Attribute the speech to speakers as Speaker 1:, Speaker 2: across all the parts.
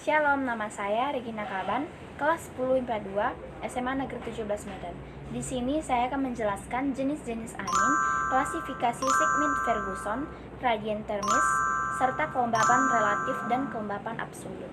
Speaker 1: Shalom, nama saya Regina Kaban, kelas 10 IPA 2, SMA Negeri 17 Medan. Di sini saya akan menjelaskan jenis-jenis angin, klasifikasi segmen Ferguson, gradient termis, serta kelembapan relatif dan kelembapan absolut.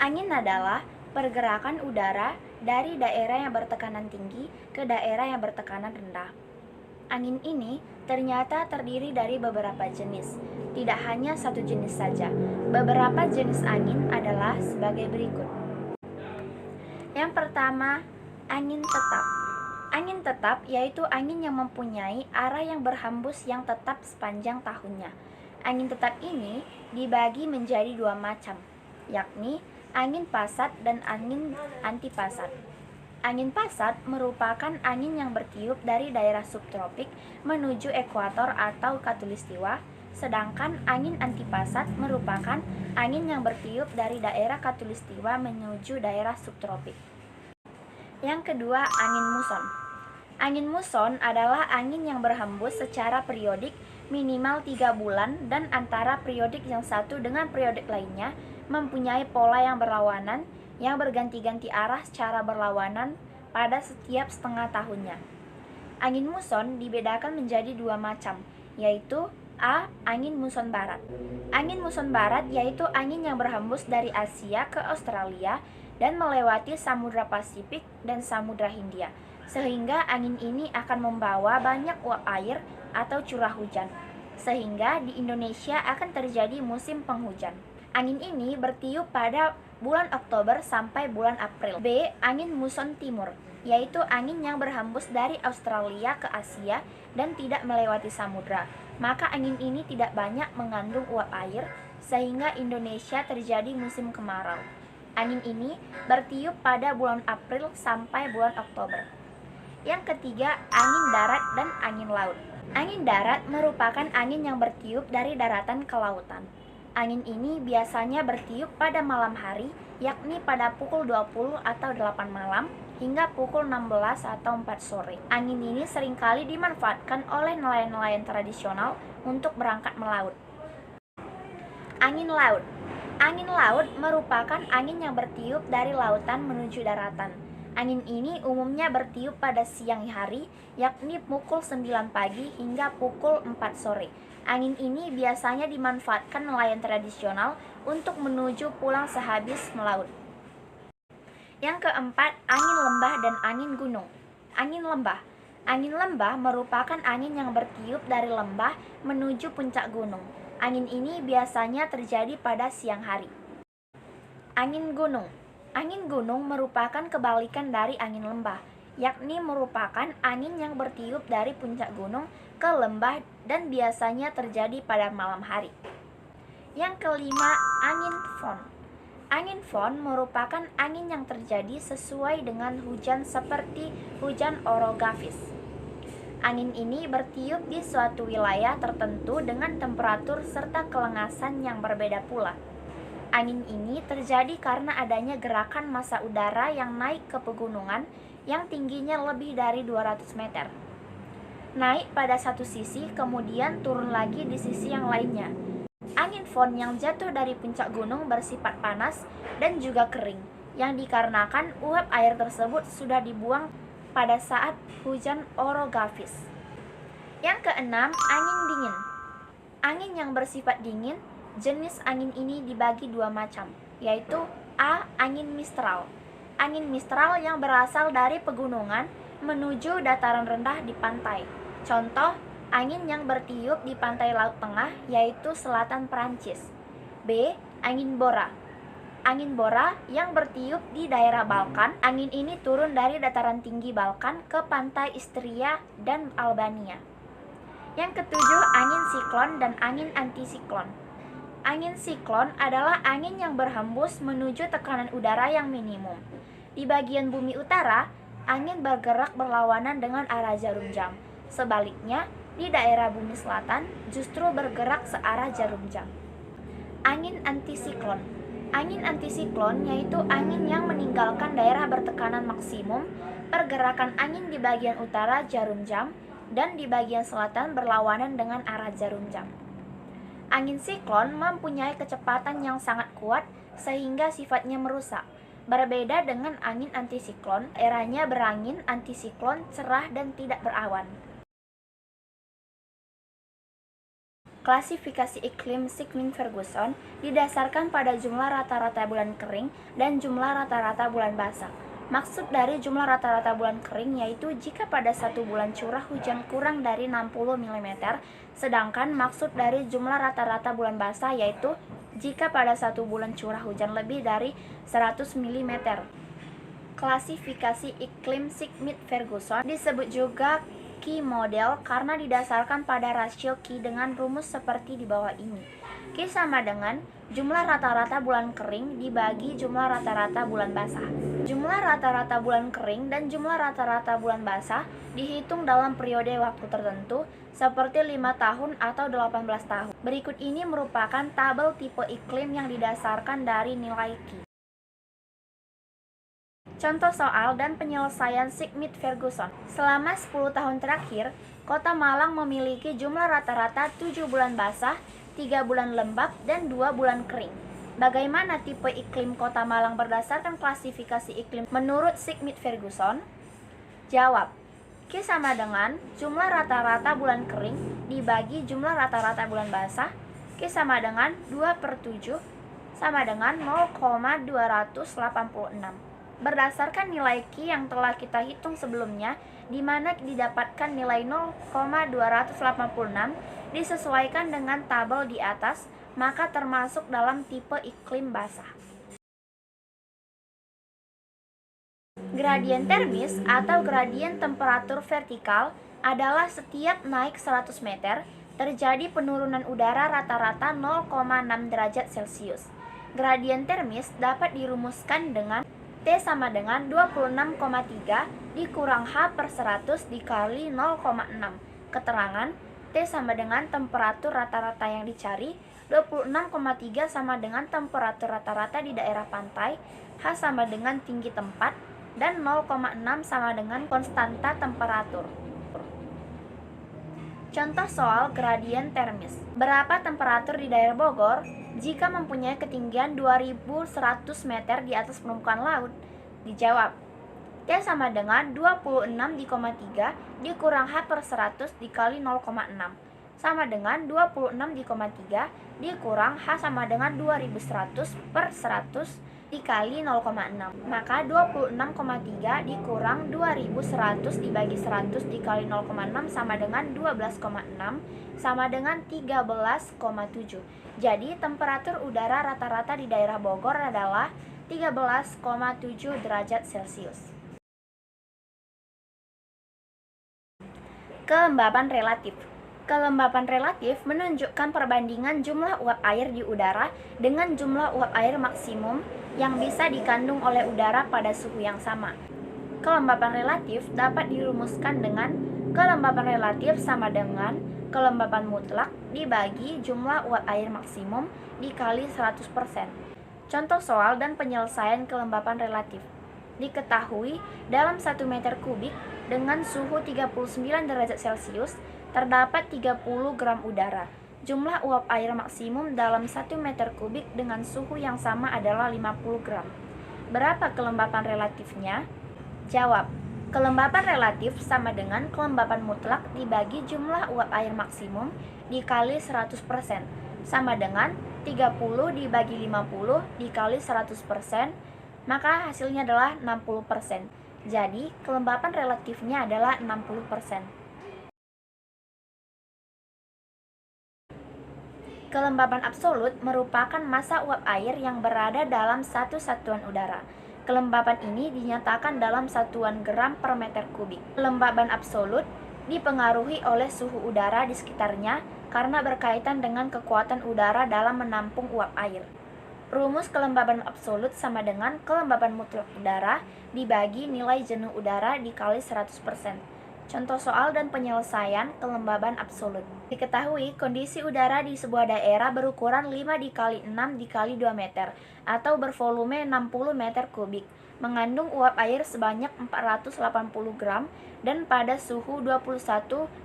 Speaker 1: Angin adalah pergerakan udara dari daerah yang bertekanan tinggi ke daerah yang bertekanan rendah. Angin ini ternyata terdiri dari beberapa jenis, tidak hanya satu jenis saja. Beberapa jenis angin adalah sebagai berikut. Yang pertama, angin tetap. Angin tetap yaitu angin yang mempunyai arah yang berhembus yang tetap sepanjang tahunnya. Angin tetap ini dibagi menjadi dua macam, yakni angin pasat dan angin antipasat. Angin pasat merupakan angin yang bertiup dari daerah subtropik menuju ekuator atau khatulistiwa, sedangkan angin antipasat merupakan angin yang bertiup dari daerah khatulistiwa menuju daerah subtropik. Yang kedua, angin muson. Angin muson adalah angin yang berhembus secara periodik minimal 3 bulan dan antara periodik yang satu dengan periodik lainnya mempunyai pola yang berlawanan yang berganti-ganti arah secara berlawanan pada setiap setengah tahunnya. Angin muson dibedakan menjadi dua macam, yaitu A. Angin muson barat. Angin muson barat yaitu angin yang berhembus dari Asia ke Australia dan melewati Samudra Pasifik dan Samudra Hindia, sehingga angin ini akan membawa banyak uap air atau curah hujan, sehingga di Indonesia akan terjadi musim penghujan. Angin ini bertiup pada bulan Oktober sampai bulan April. B. Angin muson timur, yaitu angin yang berhembus dari Australia ke Asia dan tidak melewati samudra. Maka angin ini tidak banyak mengandung uap air, sehingga Indonesia terjadi musim kemarau. Angin ini bertiup pada bulan April sampai bulan Oktober. Yang ketiga, angin darat dan angin laut. Angin darat merupakan angin yang bertiup dari daratan ke lautan. Angin ini biasanya bertiup pada malam hari, yakni pada pukul 20 atau 8 malam hingga pukul 16 atau 4 sore. Angin ini seringkali dimanfaatkan oleh nelayan-nelayan tradisional untuk berangkat melaut. Angin laut. Angin laut merupakan angin yang bertiup dari lautan menuju daratan. Angin ini umumnya bertiup pada siang hari, yakni pukul 9 pagi hingga pukul 4 sore. Angin ini biasanya dimanfaatkan nelayan tradisional untuk menuju pulang sehabis melaut. Yang keempat, angin lembah dan angin gunung. Angin lembah. Angin lembah merupakan angin yang bertiup dari lembah menuju puncak gunung. Angin ini biasanya terjadi pada siang hari. Angin gunung. Angin gunung merupakan kebalikan dari angin lembah, yakni merupakan angin yang bertiup dari puncak gunung ke lembah dan biasanya terjadi pada malam hari. Yang kelima, angin fon. Angin fon merupakan angin yang terjadi sesuai dengan hujan seperti hujan orografis. Angin ini bertiup di suatu wilayah tertentu dengan temperatur serta kelengasan yang berbeda pula. Angin ini terjadi karena adanya gerakan massa udara yang naik ke pegunungan yang tingginya lebih dari 200 meter. Naik pada satu sisi, kemudian turun lagi di sisi yang lainnya. Angin fon yang jatuh dari puncak gunung bersifat panas dan juga kering, yang dikarenakan uap air tersebut sudah dibuang pada saat hujan orografis. Yang keenam, angin dingin. Angin yang bersifat dingin, jenis angin ini dibagi dua macam, yaitu A. Angin mistral. Angin mistral yang berasal dari pegunungan menuju dataran rendah di pantai. Contoh, angin yang bertiup di pantai Laut Tengah yaitu selatan Perancis. B. Angin bora. Angin bora yang bertiup di daerah Balkan. Angin ini turun dari dataran tinggi Balkan ke pantai Istria dan Albania. Yang ketujuh, angin siklon dan angin antisiklon. Angin siklon adalah angin yang berhembus menuju tekanan udara yang minimum. Di bagian bumi utara, angin bergerak berlawanan dengan arah jarum jam. Sebaliknya, di daerah bumi selatan justru bergerak searah jarum jam. Angin antisiklon. Angin antisiklon yaitu angin yang meninggalkan daerah bertekanan maksimum. Pergerakan angin di bagian utara jarum jam dan di bagian selatan berlawanan dengan arah jarum jam. Angin siklon mempunyai kecepatan yang sangat kuat sehingga sifatnya merusak. Berbeda dengan angin antisiklon, eranya berangin antisiklon cerah dan tidak berawan. Klasifikasi iklim Sickling-Ferguson didasarkan pada jumlah rata-rata bulan kering dan jumlah rata-rata bulan basah. Maksud dari jumlah rata-rata bulan kering yaitu jika pada satu bulan curah hujan kurang dari 60 mm, sedangkan maksud dari jumlah rata-rata bulan basah yaitu jika pada satu bulan curah hujan lebih dari 100 mm. Klasifikasi iklim Schmidt-Ferguson disebut juga Q model karena didasarkan pada rasio Q dengan rumus seperti di bawah ini. Q sama dengan jumlah rata-rata bulan kering dibagi jumlah rata-rata bulan basah. Jumlah rata-rata bulan kering dan jumlah rata-rata bulan basah dihitung dalam periode waktu tertentu seperti 5 tahun atau 18 tahun. Berikut ini merupakan tabel tipe iklim yang didasarkan dari nilai Q. Contoh soal dan penyelesaian Schmidt-Ferguson. Selama 10 tahun terakhir, Kota Malang memiliki jumlah rata-rata 7 bulan basah, 3 bulan lembab, dan 2 bulan kering. Bagaimana tipe iklim Kota Malang berdasarkan klasifikasi iklim menurut Schmidt-Ferguson? Jawab. Q sama dengan jumlah rata-rata bulan kering dibagi jumlah rata-rata bulan basah. Q sama dengan 2/7 sama dengan 0,286. Berdasarkan nilai Q yang telah kita hitung sebelumnya, di mana didapatkan nilai 0,286 disesuaikan dengan tabel di atas, maka termasuk dalam tipe iklim basah. Gradien termis atau gradien temperatur vertikal adalah setiap naik 100 meter, terjadi penurunan udara rata-rata 0,6 derajat Celcius. Gradien termis dapat dirumuskan dengan T sama dengan 26,3 dikurang H per 100 dikali 0,6. Keterangan T sama dengan temperatur rata-rata yang dicari, 26,3 sama dengan temperatur rata-rata di daerah pantai, H sama dengan tinggi tempat, dan 0,6 sama dengan konstanta temperatur. Contoh soal gradien termis. Berapa temperatur di daerah Bogor jika mempunyai ketinggian 2100 meter di atas permukaan laut? Dijawab. T sama dengan 26,3 dikurang H per 100 dikali 0,6 sama dengan 26,3 dikurang H sama dengan 2100 per 100 dikali 0,6. Maka 26,3 dikurang 2100 dibagi 100 dikali 0,6 sama dengan 12,6 sama dengan 13,7. Jadi temperatur udara rata-rata di daerah Bogor adalah 13,7 derajat Celcius. Kelembapan relatif. Kelembapan relatif menunjukkan perbandingan jumlah uap air di udara dengan jumlah uap air maksimum yang bisa dikandung oleh udara pada suhu yang sama. Kelembapan relatif dapat dirumuskan dengan kelembapan relatif sama dengan kelembapan mutlak dibagi jumlah uap air maksimum dikali 100%. Contoh soal dan penyelesaian kelembapan relatif. Diketahui dalam 1 meter kubik dengan suhu 39 derajat Celcius terdapat 30 gram udara. Jumlah uap air maksimum dalam 1 meter kubik dengan suhu yang sama adalah 50 gram. Berapa kelembapan relatifnya? Jawab. Kelembapan relatif sama dengan kelembapan mutlak dibagi jumlah uap air maksimum dikali 100%, sama dengan 30 dibagi 50 dikali 100%, maka hasilnya adalah 60%. Jadi, kelembapan relatifnya adalah 60%. Kelembapan absolut merupakan massa uap air yang berada dalam satu satuan udara. Kelembapan ini dinyatakan dalam satuan gram per meter kubik. Kelembapan absolut dipengaruhi oleh suhu udara di sekitarnya karena berkaitan dengan kekuatan udara dalam menampung uap air. Rumus kelembapan absolut sama dengan kelembapan mutlak udara dibagi nilai jenuh udara dikali 100%. Contoh soal dan penyelesaian kelembaban absolut. Diketahui kondisi udara di sebuah daerah berukuran 5 dikali 6 dikali 2 meter atau bervolume 60 meter kubik, mengandung uap air sebanyak 480 gram dan pada suhu 21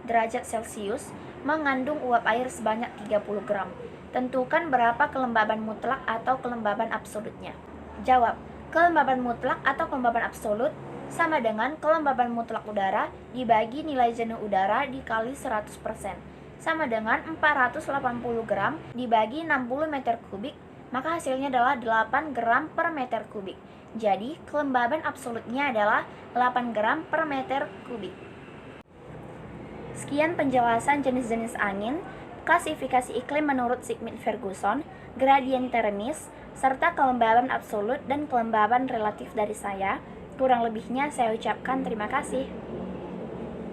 Speaker 1: derajat Celcius mengandung uap air sebanyak 30 gram. Tentukan berapa kelembaban mutlak atau kelembaban absolutnya. Jawab. Kelembaban mutlak atau kelembaban absolut sama dengan kelembaban mutlak udara dibagi nilai jenuh udara dikali 100%, sama dengan 480 gram dibagi 60 meter kubik, maka hasilnya adalah 8 gram per meter kubik. Jadi, kelembaban absolutnya adalah 8 gram per meter kubik. Sekian penjelasan jenis-jenis angin, klasifikasi iklim menurut Sigmund Ferguson, gradien termis, serta kelembaban absolut dan kelembaban relatif dari saya. Kurang lebihnya saya ucapkan terima kasih.